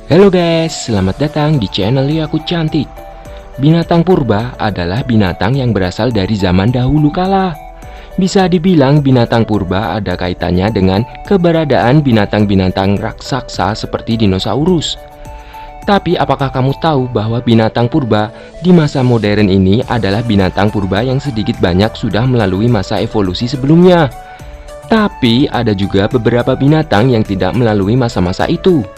Halo guys, selamat datang di channel Liaku Cantik. Binatang purba adalah binatang yang berasal dari zaman dahulu kala. Bisa dibilang binatang purba ada kaitannya dengan keberadaan binatang-binatang raksasa seperti dinosaurus. Tapi apakah kamu tahu bahwa binatang purba di masa modern ini adalah binatang purba yang sedikit banyak sudah melalui masa evolusi sebelumnya? Tapi ada juga beberapa binatang yang tidak melalui masa-masa itu.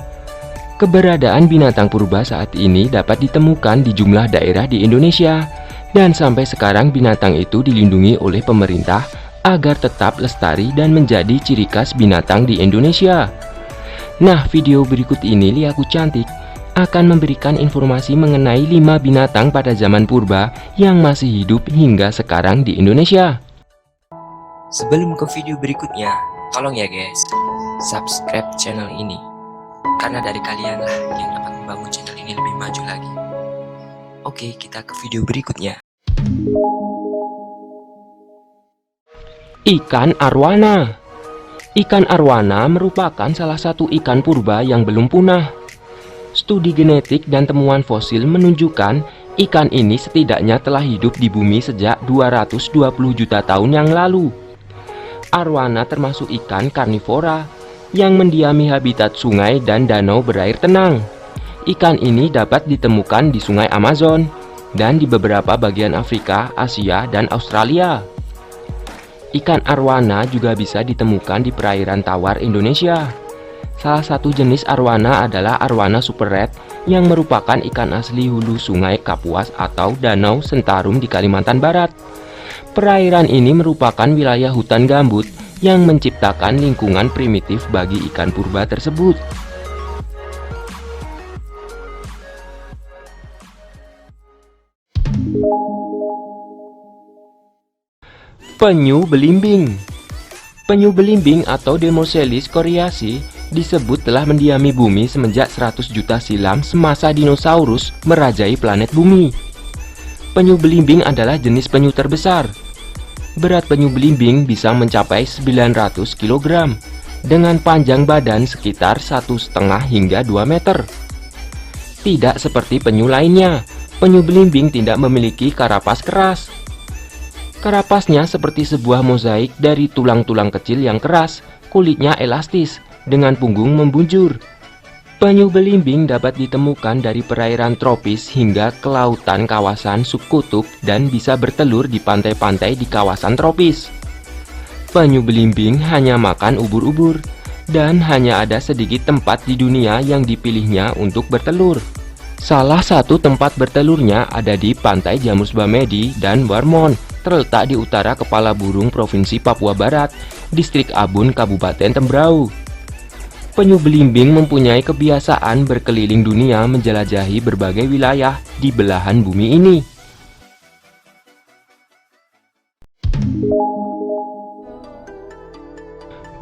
Keberadaan binatang purba saat ini dapat ditemukan di jumlah daerah di Indonesia, dan sampai sekarang binatang itu dilindungi oleh pemerintah agar tetap lestari dan menjadi ciri khas binatang di Indonesia. Nah, video berikut ini Liaku Cantik akan memberikan informasi mengenai 5 binatang pada zaman purba yang masih hidup hingga sekarang di Indonesia. Sebelum ke video berikutnya, tolong ya guys, subscribe channel ini. Karena dari kalianlah yang dapat membangun channel ini lebih maju lagi. Oke, kita ke video berikutnya. Ikan arwana. Ikan arwana merupakan salah satu ikan purba yang belum punah. Studi genetik dan temuan fosil menunjukkan ikan ini setidaknya telah hidup di bumi sejak 220 juta tahun yang lalu. Arwana termasuk ikan karnivora yang mendiami habitat sungai dan danau berair tenang. Ikan ini dapat ditemukan di sungai Amazon dan di beberapa bagian Afrika, Asia, dan Australia. Ikan arwana juga bisa ditemukan di perairan tawar Indonesia. Salah satu jenis arwana adalah arwana super red yang merupakan ikan asli hulu sungai Kapuas atau Danau Sentarum di Kalimantan Barat. Perairan ini merupakan wilayah hutan gambut yang menciptakan lingkungan primitif bagi ikan purba tersebut. Penyu belimbing. Penyu belimbing atau Democelis coriaci disebut telah mendiami bumi semenjak 100 juta silam semasa dinosaurus merajai planet bumi. Penyu belimbing adalah jenis penyu terbesar. Berat penyu belimbing bisa mencapai 900 kg dengan panjang badan sekitar 1,5 hingga 2 meter. Tidak seperti penyu lainnya, penyu belimbing tidak memiliki karapas keras. Karapasnya seperti sebuah mozaik dari tulang-tulang kecil yang keras, kulitnya elastis, dengan punggung membunjur. Penyu belimbing dapat ditemukan dari perairan tropis hingga ke lautan kawasan subkutub dan bisa bertelur di pantai-pantai di kawasan tropis. Penyu belimbing hanya makan ubur-ubur dan hanya ada sedikit tempat di dunia yang dipilihnya untuk bertelur. Salah satu tempat bertelurnya ada di Pantai Jamus Bamedi dan Warmon, terletak di utara Kepala Burung Provinsi Papua Barat, Distrik Abun, Kabupaten Tembrau. Penyu belimbing mempunyai kebiasaan berkeliling dunia menjelajahi berbagai wilayah di belahan bumi ini.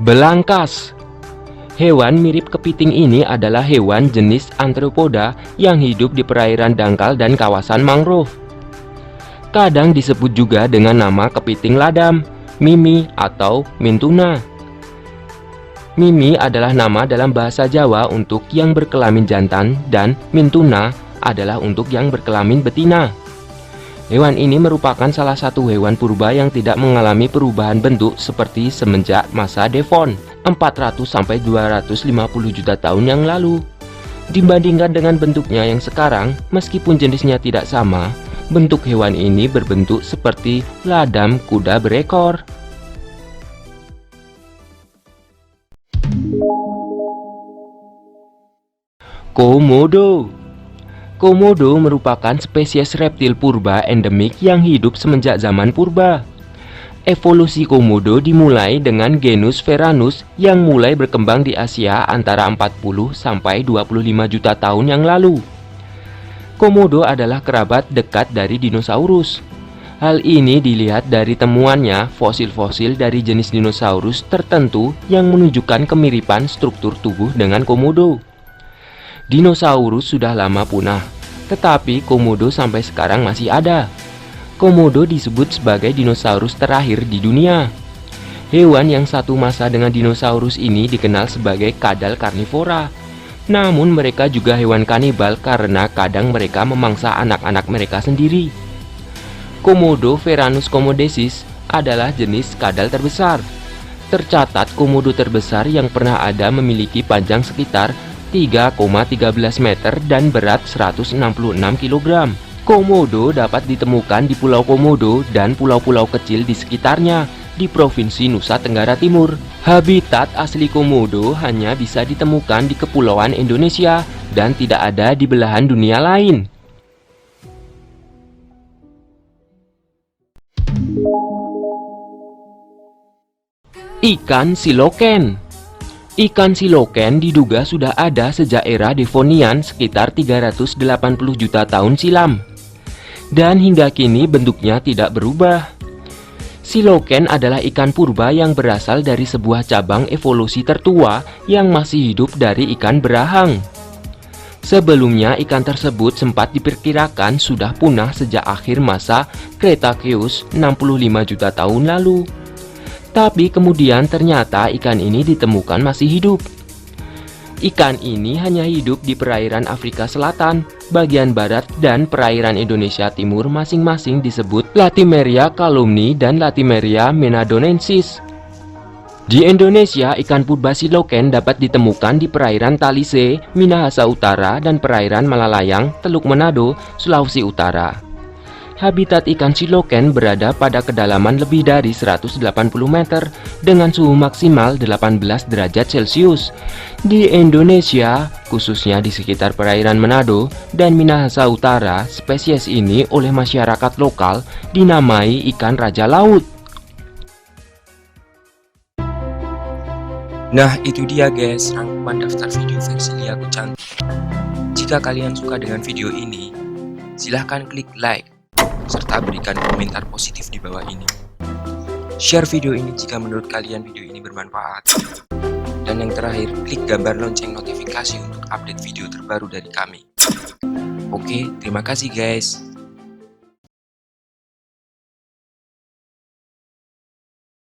Belangkas. Hewan mirip kepiting ini adalah hewan jenis Arthropoda yang hidup di perairan dangkal dan kawasan mangrove. Kadang disebut juga dengan nama kepiting ladam, mimi, atau mintuna. Mimi adalah nama dalam bahasa Jawa untuk yang berkelamin jantan dan mintuna adalah untuk yang berkelamin betina. Hewan ini merupakan salah satu hewan purba yang tidak mengalami perubahan bentuk seperti semenjak masa Devon 400–250 juta tahun yang lalu. Dibandingkan dengan bentuknya yang sekarang, meskipun jenisnya tidak sama, bentuk hewan ini berbentuk seperti ladam kuda berekor. Komodo. Komodo merupakan spesies reptil purba endemik yang hidup semenjak zaman purba. Evolusi komodo dimulai dengan genus Varanus yang mulai berkembang di Asia antara 40–25 juta tahun yang lalu. Komodo adalah kerabat dekat dari dinosaurus. Hal ini dilihat dari temuannya fosil-fosil dari jenis dinosaurus tertentu yang menunjukkan kemiripan struktur tubuh dengan komodo. Dinosaurus sudah lama punah, tetapi komodo sampai sekarang masih ada. Komodo disebut sebagai dinosaurus terakhir di dunia. Hewan yang satu masa dengan dinosaurus ini dikenal sebagai kadal karnivora. Namun mereka juga hewan kanibal karena kadang mereka memangsa anak-anak mereka sendiri. Komodo Varanus komodensis adalah jenis kadal terbesar. Tercatat komodo terbesar yang pernah ada memiliki panjang sekitar 3,13 meter dan berat 166 kg. Komodo dapat ditemukan di Pulau Komodo dan pulau-pulau kecil di sekitarnya di Provinsi Nusa Tenggara Timur. Habitat asli komodo hanya bisa ditemukan di kepulauan Indonesia dan tidak ada di belahan dunia lain. Ikan siloken. Ikan siloken diduga sudah ada sejak era Devonian sekitar 380 juta tahun silam. Dan hingga kini bentuknya tidak berubah. Siloken adalah ikan purba yang berasal dari sebuah cabang evolusi tertua yang masih hidup dari ikan berahang. Sebelumnya ikan tersebut sempat diperkirakan sudah punah sejak akhir masa Cretaceous 65 juta tahun lalu. Tapi kemudian ternyata ikan ini ditemukan masih hidup. Ikan ini hanya hidup di perairan Afrika Selatan, bagian barat, dan perairan Indonesia Timur masing-masing disebut Latimeria calumni dan Latimeria menadonensis. Di Indonesia, ikan purba siloken dapat ditemukan di perairan Talise, Minahasa Utara, dan perairan Malalayang, Teluk Manado, Sulawesi Utara. Habitat ikan siloken berada pada kedalaman lebih dari 180 meter dengan suhu maksimal 18 derajat Celcius. Di Indonesia, khususnya di sekitar perairan Manado dan Minahasa Utara, spesies ini oleh masyarakat lokal dinamai ikan raja laut. Nah, itu dia guys, rangkuman daftar video versi Liaku Cantik. Jika kalian suka dengan video ini, silahkan klik like serta berikan komentar positif di bawah ini. Share video ini jika menurut kalian video ini bermanfaat. Dan yang terakhir, klik gambar lonceng notifikasi untuk update video terbaru dari kami. Oke, terima kasih guys.